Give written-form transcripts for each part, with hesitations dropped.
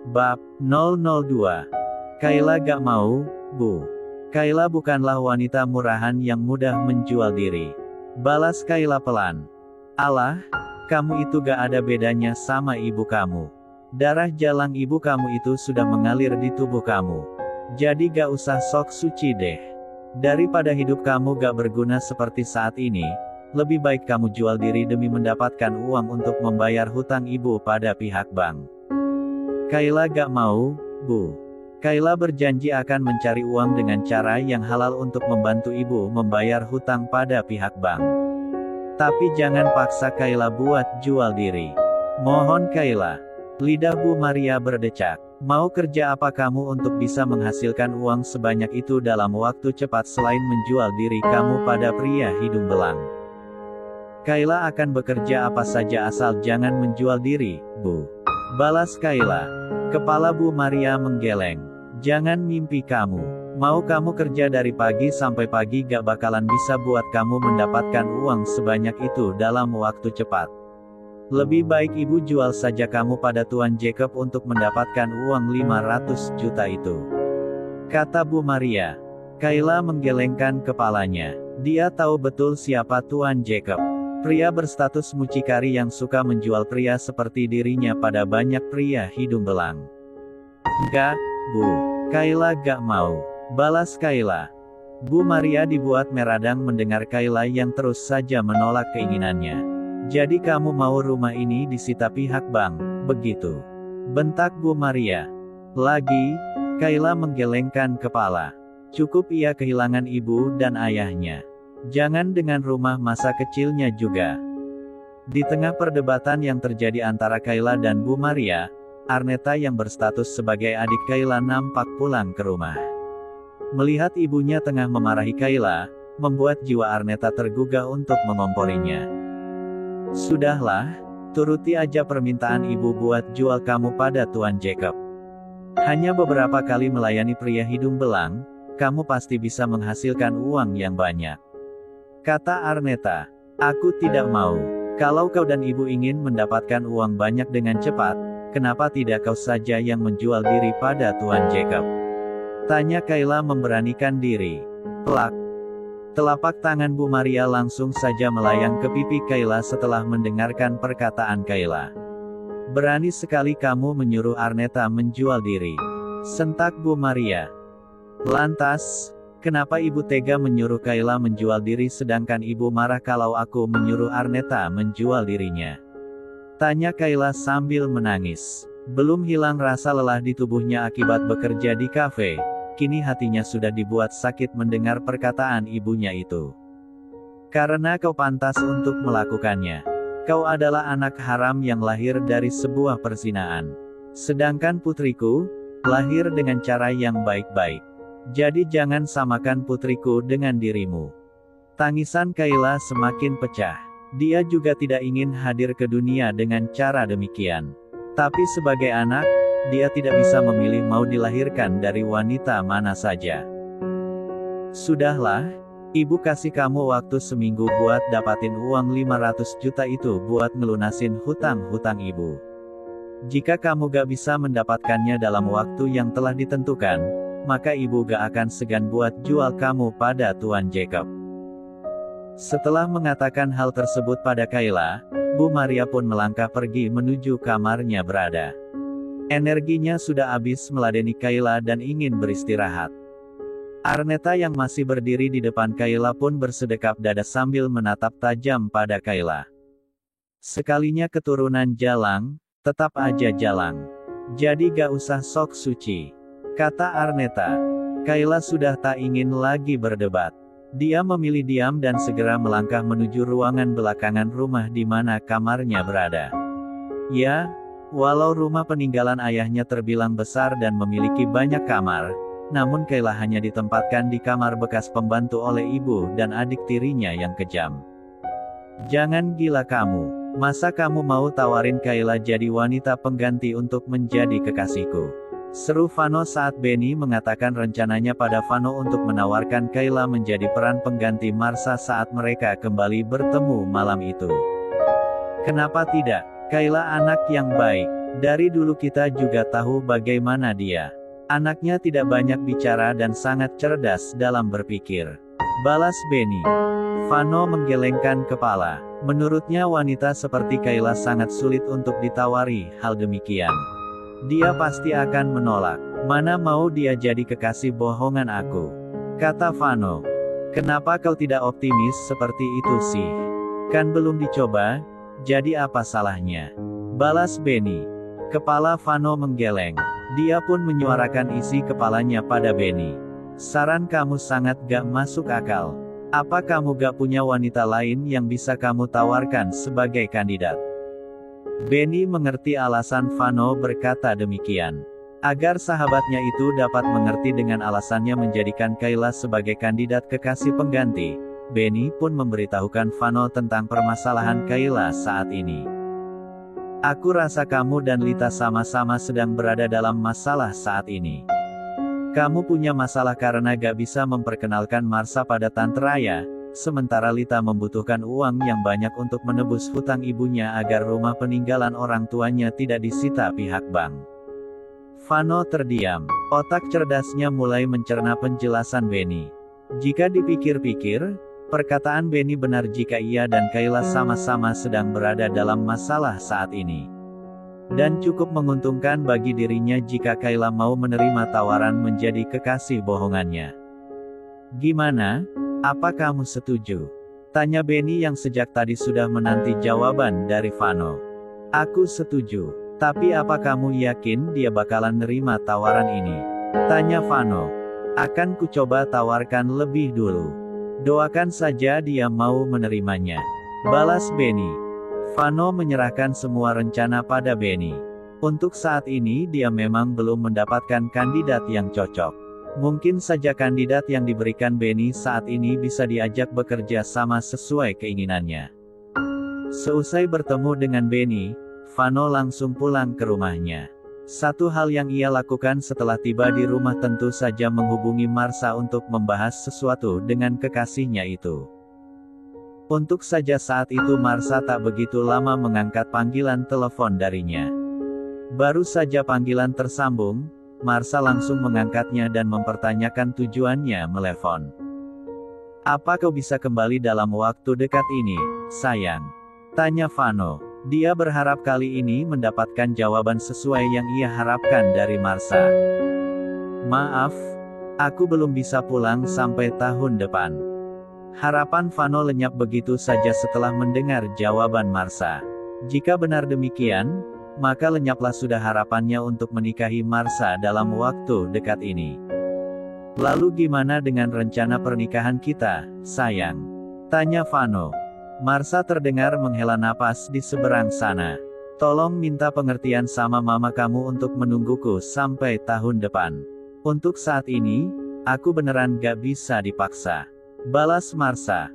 Bab 002. Kayla gak mau, Bu. Kayla bukanlah wanita murahan yang mudah menjual diri. Balas Kayla pelan. Alah, kamu itu gak ada bedanya sama ibu kamu. Darah jalang ibu kamu itu sudah mengalir di tubuh kamu. Jadi gak usah sok suci deh. Daripada hidup kamu gak berguna seperti saat ini, lebih baik kamu jual diri demi mendapatkan uang untuk membayar hutang ibu pada pihak bank. Kayla gak mau, Bu. Kayla berjanji akan mencari uang dengan cara yang halal untuk membantu ibu membayar hutang pada pihak bank. Tapi jangan paksa Kayla buat jual diri. Mohon Kayla. Lidah Bu Maria berdecak. Mau kerja apa kamu untuk bisa menghasilkan uang sebanyak itu dalam waktu cepat selain menjual diri kamu pada pria hidung belang? Kayla akan bekerja apa saja asal jangan menjual diri, Bu. Balas Kayla. Kepala Bu Maria menggeleng. Jangan mimpi kamu. Mau kamu kerja dari pagi sampai pagi gak bakalan bisa buat kamu mendapatkan uang sebanyak itu dalam waktu cepat. Lebih baik ibu jual saja kamu pada Tuan Jacob untuk mendapatkan uang 500 juta itu. Kata Bu Maria. Kayla menggelengkan kepalanya. Dia tahu betul siapa Tuan Jacob. Pria berstatus mucikari yang suka menjual pria seperti dirinya pada banyak pria hidung belang. Enggak, Bu. Kayla gak mau. Balas Kayla. Bu Maria dibuat meradang mendengar Kayla yang terus saja menolak keinginannya. Jadi kamu mau rumah ini disita pihak bank, begitu? Bentak Bu Maria. Lagi, Kayla menggelengkan kepala. Cukup ia kehilangan ibu dan ayahnya. Jangan dengan rumah masa kecilnya juga. Di tengah perdebatan yang terjadi antara Kayla dan Bu Maria, Arneta yang berstatus sebagai adik Kayla nampak pulang ke rumah. Melihat ibunya tengah memarahi Kayla, membuat jiwa Arneta tergugah untuk mengomporinya. Sudahlah, turuti aja permintaan ibu buat jual kamu pada Tuan Jacob. Hanya beberapa kali melayani pria hidung belang, kamu pasti bisa menghasilkan uang yang banyak. Kata Arneta. Aku tidak mau. Kalau kau dan ibu ingin mendapatkan uang banyak dengan cepat, kenapa tidak kau saja yang menjual diri pada Tuan Jacob? Tanya Kayla memberanikan diri. Plak. Telapak tangan Bu Maria langsung saja melayang ke pipi Kayla setelah mendengarkan perkataan Kayla. Berani sekali kamu menyuruh Arneta menjual diri. Sentak Bu Maria. Lantas, kenapa ibu tega menyuruh Kayla menjual diri sedangkan ibu marah kalau aku menyuruh Arneta menjual dirinya? Tanya Kayla sambil menangis. Belum hilang rasa lelah di tubuhnya akibat bekerja di kafe, kini hatinya sudah dibuat sakit mendengar perkataan ibunya itu. Karena kau pantas untuk melakukannya. Kau adalah anak haram yang lahir dari sebuah perzinaan. Sedangkan putriku, lahir dengan cara yang baik-baik. Jadi jangan samakan putriku dengan dirimu. Tangisan Kayla semakin pecah. Dia juga tidak ingin hadir ke dunia dengan cara demikian. Tapi sebagai anak, dia tidak bisa memilih mau dilahirkan dari wanita mana saja. Sudahlah, ibu kasih kamu waktu seminggu buat dapatin uang 500 juta itu buat ngelunasin hutang-hutang ibu. Jika kamu gak bisa mendapatkannya dalam waktu yang telah ditentukan, maka ibu gak akan segan buat jual kamu pada Tuan Jacob. Setelah mengatakan hal tersebut pada Kayla, Bu Maria pun melangkah pergi menuju kamarnya berada. Energinya sudah habis meladeni Kayla dan ingin beristirahat. Arneta yang masih berdiri di depan Kayla pun bersedekap dada sambil menatap tajam pada Kayla. Sekalinya keturunan jalang, tetap aja jalang. Jadi gak usah sok suci. Kata Arneta. Kayla sudah tak ingin lagi berdebat. Dia memilih diam dan segera melangkah menuju ruangan belakangan rumah di mana kamarnya berada. Ya, walau rumah peninggalan ayahnya terbilang besar dan memiliki banyak kamar, namun Kayla hanya ditempatkan di kamar bekas pembantu oleh ibu dan adik tirinya yang kejam. Jangan gila kamu. Masa kamu mau tawarin Kayla jadi wanita pengganti untuk menjadi kekasihku? Seru Vano saat Benny mengatakan rencananya pada Vano untuk menawarkan Kayla menjadi peran pengganti Marsha saat mereka kembali bertemu malam itu. Kenapa tidak? Kayla anak yang baik. Dari dulu kita juga tahu bagaimana dia. Anaknya tidak banyak bicara dan sangat cerdas dalam berpikir. Balas Benny. Vano menggelengkan kepala. Menurutnya wanita seperti Kayla sangat sulit untuk ditawari hal demikian. Dia pasti akan menolak. Mana mau dia jadi kekasih bohongan aku? Kata Vano. Kenapa kau tidak optimis seperti itu sih? Kan belum dicoba, jadi apa salahnya? Balas Benny. Kepala Vano menggeleng. Dia pun menyuarakan isi kepalanya pada Benny. Saran kamu sangat gak masuk akal. Apa kamu gak punya wanita lain yang bisa kamu tawarkan sebagai kandidat? Benny mengerti alasan Vano berkata demikian. Agar sahabatnya itu dapat mengerti dengan alasannya menjadikan Kayla sebagai kandidat kekasih pengganti, Benny pun memberitahukan Vano tentang permasalahan Kayla saat ini. Aku rasa kamu dan Lita sama-sama sedang berada dalam masalah saat ini. Kamu punya masalah karena gak bisa memperkenalkan Marsha pada Tante Raya, sementara Lita membutuhkan uang yang banyak untuk menebus hutang ibunya agar rumah peninggalan orang tuanya tidak disita pihak bank. Vano terdiam. Otak cerdasnya mulai mencerna penjelasan Benny. Jika dipikir-pikir, perkataan Benny benar jika ia dan Kayla sama-sama sedang berada dalam masalah saat ini. Dan cukup menguntungkan bagi dirinya jika Kayla mau menerima tawaran menjadi kekasih bohongannya. Gimana? Apa kamu setuju? Tanya Benny yang sejak tadi sudah menanti jawaban dari Vano. Aku setuju. Tapi apa kamu yakin dia bakalan nerima tawaran ini? Tanya Vano. Akan kucoba tawarkan lebih dulu. Doakan saja dia mau menerimanya. Balas Benny. Vano menyerahkan semua rencana pada Benny. Untuk saat ini dia memang belum mendapatkan kandidat yang cocok. Mungkin saja kandidat yang diberikan Benny saat ini bisa diajak bekerja sama sesuai keinginannya. Seusai bertemu dengan Benny, Vano langsung pulang ke rumahnya. Satu hal yang ia lakukan setelah tiba di rumah tentu saja menghubungi Marsha untuk membahas sesuatu dengan kekasihnya itu. Untuk saja saat itu Marsha tak begitu lama mengangkat panggilan telepon darinya. Baru saja panggilan tersambung, Marsha langsung mengangkatnya dan mempertanyakan tujuannya melepon. Apa kau bisa kembali dalam waktu dekat ini, sayang? Tanya Vano. Dia berharap kali ini mendapatkan jawaban sesuai yang ia harapkan dari Marsha. Maaf, aku belum bisa pulang sampai tahun depan. Harapan Vano lenyap begitu saja setelah mendengar jawaban Marsha. Jika benar demikian, maka lenyaplah sudah harapannya untuk menikahi Marsha dalam waktu dekat ini. Lalu gimana dengan rencana pernikahan kita, sayang? Tanya Vano. Marsha terdengar menghela napas di seberang sana. Tolong minta pengertian sama mama kamu untuk menungguku sampai tahun depan. Untuk saat ini, aku beneran gak bisa dipaksa. Balas Marsha.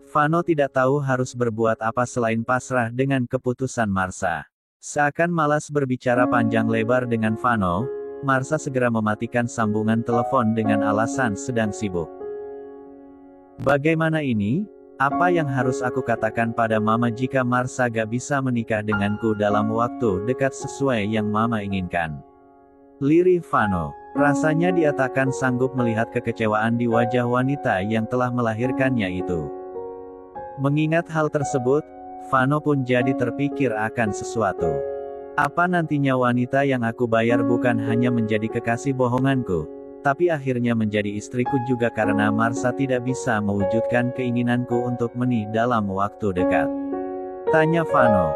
Vano tidak tahu harus berbuat apa selain pasrah dengan keputusan Marsha. Seakan malas berbicara panjang lebar dengan Vano, Marsha segera mematikan sambungan telepon dengan alasan sedang sibuk. Bagaimana ini? Apa yang harus aku katakan pada mama jika Marsha gak bisa menikah denganku dalam waktu dekat sesuai yang mama inginkan? Lirih Vano. Rasanya dia takkan sanggup melihat kekecewaan di wajah wanita yang telah melahirkannya itu. Mengingat hal tersebut, Vano pun jadi terpikir akan sesuatu. Apa nantinya wanita yang aku bayar bukan hanya menjadi kekasih bohonganku, tapi akhirnya menjadi istriku juga karena Marsha tidak bisa mewujudkan keinginanku untuk menikah dalam waktu dekat? Tanya Vano.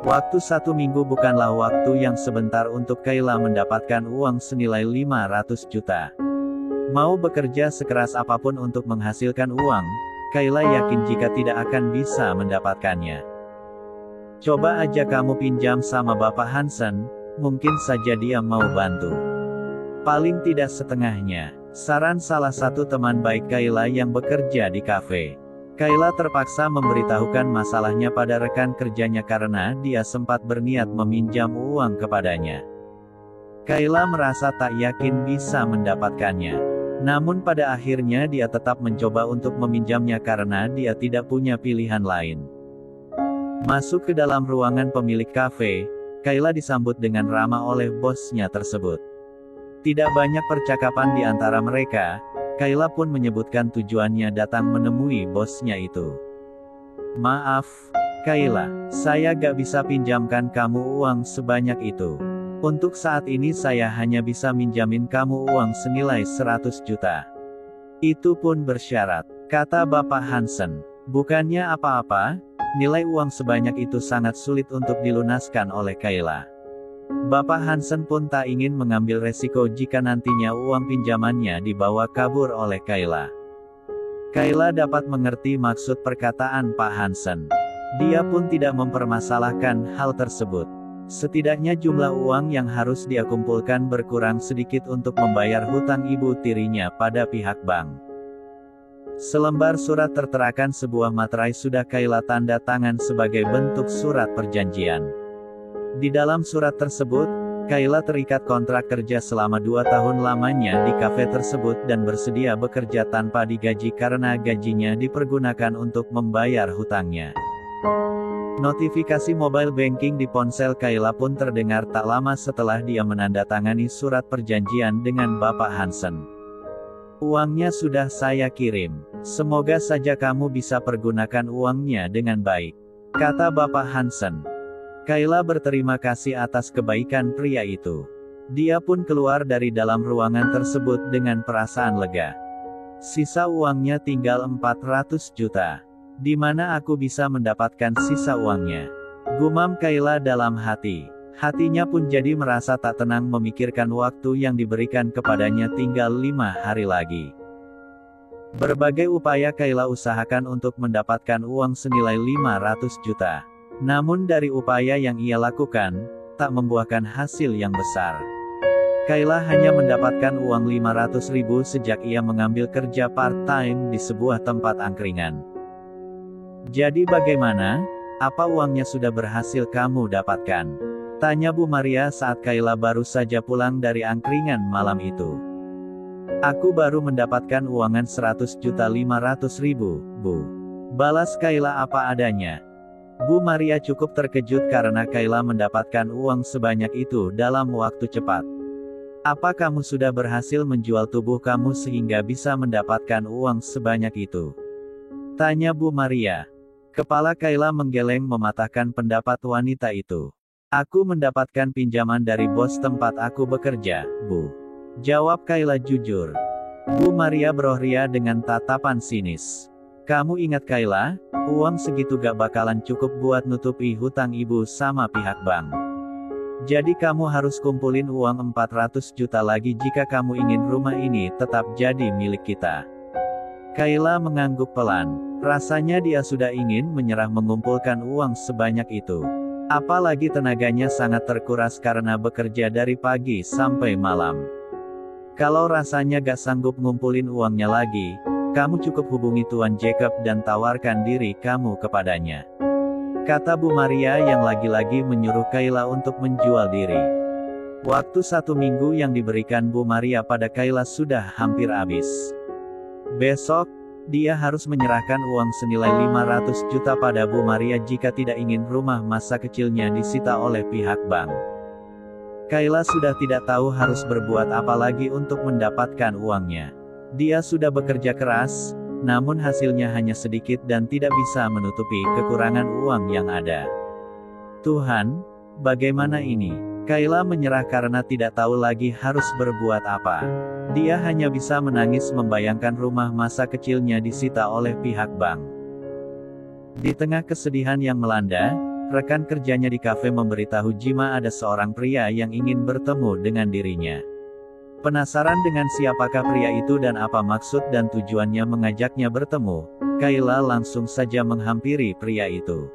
Waktu 1 minggu bukanlah waktu yang sebentar untuk Kayla mendapatkan uang senilai 500 juta. Mau bekerja sekeras apapun untuk menghasilkan uang, Kayla yakin jika tidak akan bisa mendapatkannya. Coba aja kamu pinjam sama Bapak Hansen, mungkin saja dia mau bantu. Paling tidak setengahnya. Saran salah satu teman baik Kayla yang bekerja di kafe. Kayla terpaksa memberitahukan masalahnya pada rekan kerjanya karena dia sempat berniat meminjam uang kepadanya. Kayla merasa tak yakin bisa mendapatkannya. Namun pada akhirnya dia tetap mencoba untuk meminjamnya karena dia tidak punya pilihan lain. Masuk ke dalam ruangan pemilik kafe, Kayla disambut dengan ramah oleh bosnya tersebut. Tidak banyak percakapan di antara mereka, Kayla pun menyebutkan tujuannya datang menemui bosnya itu. Maaf, Kayla, saya gak bisa pinjamkan kamu uang sebanyak itu. Untuk saat ini saya hanya bisa minjamin kamu uang senilai 100 juta. Itu pun bersyarat, kata Bapak Hansen. Bukannya apa-apa, nilai uang sebanyak itu sangat sulit untuk dilunaskan oleh Kayla. Bapak Hansen pun tak ingin mengambil resiko jika nantinya uang pinjamannya dibawa kabur oleh Kayla. Kayla dapat mengerti maksud perkataan Pak Hansen. Dia pun tidak mempermasalahkan hal tersebut. Setidaknya jumlah uang yang harus dia kumpulkan berkurang sedikit untuk membayar hutang ibu tirinya pada pihak bank. Selembar surat terterakan sebuah materai sudah Kayla tanda tangan sebagai bentuk surat perjanjian. Di dalam surat tersebut, Kayla terikat kontrak kerja selama 2 tahun lamanya di kafe tersebut dan bersedia bekerja tanpa digaji karena gajinya dipergunakan untuk membayar hutangnya. Notifikasi mobile banking di ponsel Kayla pun terdengar tak lama setelah dia menandatangani surat perjanjian dengan Bapak Hansen. Uangnya sudah saya kirim. Semoga saja kamu bisa pergunakan uangnya dengan baik, kata Bapak Hansen. Kayla berterima kasih atas kebaikan pria itu. Dia pun keluar dari dalam ruangan tersebut dengan perasaan lega. Sisa uangnya tinggal 400 juta. Di mana aku bisa mendapatkan sisa uangnya? Gumam Kayla dalam hati. Hatinya pun jadi merasa tak tenang memikirkan waktu yang diberikan kepadanya tinggal 5 hari lagi. Berbagai upaya Kayla usahakan untuk mendapatkan uang senilai 500 juta. Namun dari upaya yang ia lakukan, tak membuahkan hasil yang besar. Kayla hanya mendapatkan uang 500 ribu sejak ia mengambil kerja part-time di sebuah tempat angkringan. Jadi bagaimana? Apa uangnya sudah berhasil kamu dapatkan? Tanya Bu Maria saat Kayla baru saja pulang dari angkringan malam itu. Aku baru mendapatkan uangan 100 juta 500 ribu, Bu. Balas Kayla apa adanya. Bu Maria cukup terkejut karena Kayla mendapatkan uang sebanyak itu dalam waktu cepat. Apa kamu sudah berhasil menjual tubuh kamu sehingga bisa mendapatkan uang sebanyak itu? Tanya Bu Maria. Kepala Kayla menggeleng mematahkan pendapat wanita itu. Aku mendapatkan pinjaman dari bos tempat aku bekerja, Bu. Jawab Kayla jujur. Bu Maria berohria dengan tatapan sinis. Kamu ingat Kayla, uang segitu gak bakalan cukup buat nutupi hutang ibu sama pihak bank. Jadi kamu harus kumpulin uang 400 juta lagi jika kamu ingin rumah ini tetap jadi milik kita. Kayla mengangguk pelan. Rasanya dia sudah ingin menyerah mengumpulkan uang sebanyak itu. Apalagi tenaganya sangat terkuras karena bekerja dari pagi sampai malam. Kalau rasanya gak sanggup ngumpulin uangnya lagi, kamu cukup hubungi Tuan Jacob dan tawarkan diri kamu kepadanya. Kata Bu Maria yang lagi-lagi menyuruh Kayla untuk menjual diri. Waktu 1 minggu yang diberikan Bu Maria pada Kayla sudah hampir habis. Besok, dia harus menyerahkan uang senilai 500 juta pada Bu Maria jika tidak ingin rumah masa kecilnya disita oleh pihak bank. Kayla sudah tidak tahu harus berbuat apa lagi untuk mendapatkan uangnya. Dia sudah bekerja keras, namun hasilnya hanya sedikit dan tidak bisa menutupi kekurangan uang yang ada. Tuhan, bagaimana ini? Kayla menyerah karena tidak tahu lagi harus berbuat apa. Dia hanya bisa menangis membayangkan rumah masa kecilnya disita oleh pihak bank. Di tengah kesedihan yang melanda, rekan kerjanya di kafe memberitahu Jima ada seorang pria yang ingin bertemu dengan dirinya. Penasaran dengan siapakah pria itu dan apa maksud dan tujuannya mengajaknya bertemu, Kayla langsung saja menghampiri pria itu.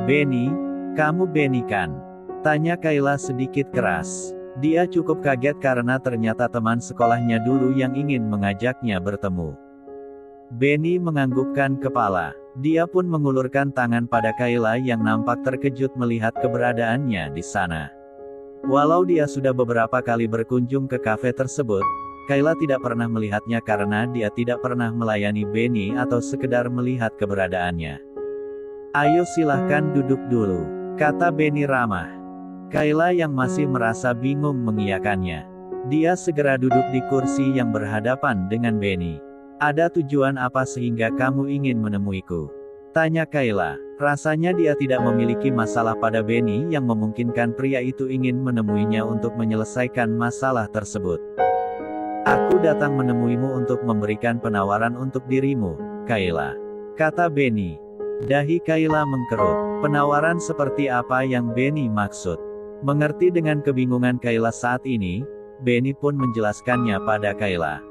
Benny, kamu Benny kan? Tanya Kayla sedikit keras. Dia cukup kaget karena ternyata teman sekolahnya dulu yang ingin mengajaknya bertemu. Benny menganggukkan kepala. Dia pun mengulurkan tangan pada Kayla yang nampak terkejut melihat keberadaannya di sana. Walau dia sudah beberapa kali berkunjung ke kafe tersebut, Kayla tidak pernah melihatnya karena dia tidak pernah melayani Benny atau sekedar melihat keberadaannya. Ayo silahkan duduk dulu, kata Benny ramah. Kayla yang masih merasa bingung mengiyakannya. Dia segera duduk di kursi yang berhadapan dengan Benny. "Ada tujuan apa sehingga kamu ingin menemuiku?" tanya Kayla. Rasanya dia tidak memiliki masalah pada Benny yang memungkinkan pria itu ingin menemuinya untuk menyelesaikan masalah tersebut. "Aku datang menemuimu untuk memberikan penawaran untuk dirimu, Kayla," kata Benny. Dahi Kayla mengkerut. Penawaran seperti apa yang Benny maksud? Mengerti dengan kebingungan Kayla saat ini, Benny pun menjelaskannya pada Kayla.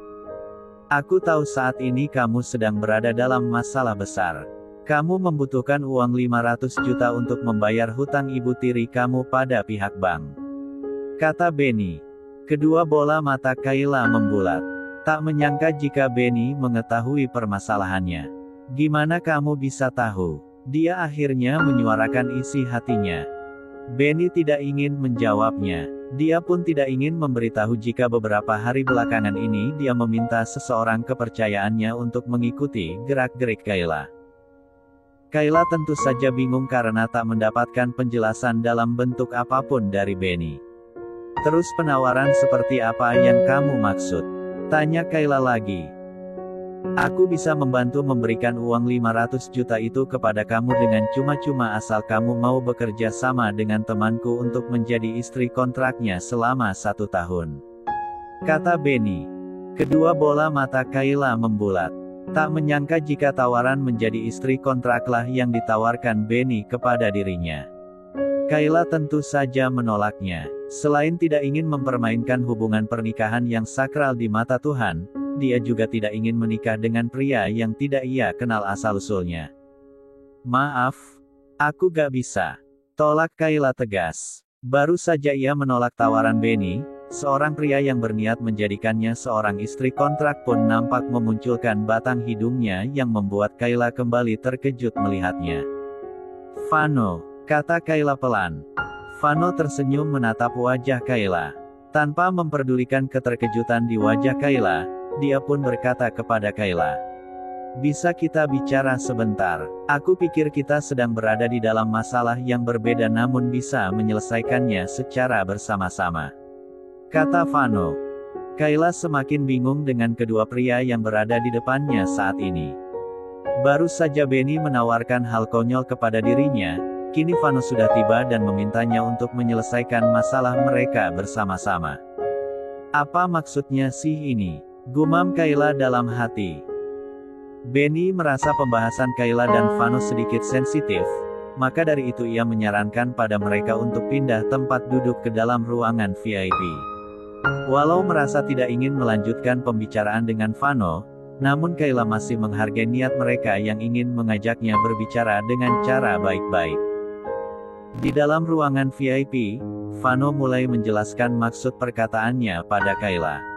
"Aku tahu saat ini kamu sedang berada dalam masalah besar. Kamu membutuhkan uang 500 juta untuk membayar hutang ibu tiri kamu pada pihak bank," kata Benny. Kedua bola mata Kayla membulat. Tak menyangka jika Benny mengetahui permasalahannya. "Gimana kamu bisa tahu?" Dia akhirnya menyuarakan isi hatinya. Benny tidak ingin menjawabnya. Dia pun tidak ingin memberitahu jika beberapa hari belakangan ini dia meminta seseorang kepercayaannya untuk mengikuti gerak-gerik Kayla. Kayla tentu saja bingung karena tak mendapatkan penjelasan dalam bentuk apapun dari Benny. "Terus penawaran seperti apa yang kamu maksud?" tanya Kayla lagi. "Aku bisa membantu memberikan uang 500 juta itu kepada kamu dengan cuma-cuma asal kamu mau bekerja sama dengan temanku untuk menjadi istri kontraknya selama 1 tahun," kata Benny. Kedua bola mata Kayla membulat. Tak menyangka jika tawaran menjadi istri kontraklah yang ditawarkan Benny kepada dirinya. Kayla tentu saja menolaknya. Selain tidak ingin mempermainkan hubungan pernikahan yang sakral di mata Tuhan, dia juga tidak ingin menikah dengan pria yang tidak ia kenal asal-usulnya. "Maaf, aku gak bisa," tolak Kayla tegas. Baru saja ia menolak tawaran Benny, seorang pria yang berniat menjadikannya seorang istri kontrak pun nampak memunculkan batang hidungnya yang membuat Kayla kembali terkejut melihatnya. "Vano," kata Kayla pelan. Vano tersenyum menatap wajah Kayla. Tanpa memperdulikan keterkejutan di wajah Kayla, dia pun berkata kepada Kayla, "Bisa kita bicara sebentar? Aku pikir kita sedang berada di dalam masalah yang berbeda namun bisa menyelesaikannya secara bersama-sama," kata Vano. Kayla semakin bingung dengan kedua pria yang berada di depannya saat ini. Baru saja Benny menawarkan hal konyol kepada dirinya, kini Vano sudah tiba dan memintanya untuk menyelesaikan masalah mereka bersama-sama. "Apa maksudnya sih ini?" gumam Kayla dalam hati. Benny merasa pembahasan Kayla dan Vano sedikit sensitif, maka dari itu ia menyarankan pada mereka untuk pindah tempat duduk ke dalam ruangan VIP. Walau merasa tidak ingin melanjutkan pembicaraan dengan Vano, namun Kayla masih menghargai niat mereka yang ingin mengajaknya berbicara dengan cara baik-baik. Di dalam ruangan VIP, Vano mulai menjelaskan maksud perkataannya pada Kayla.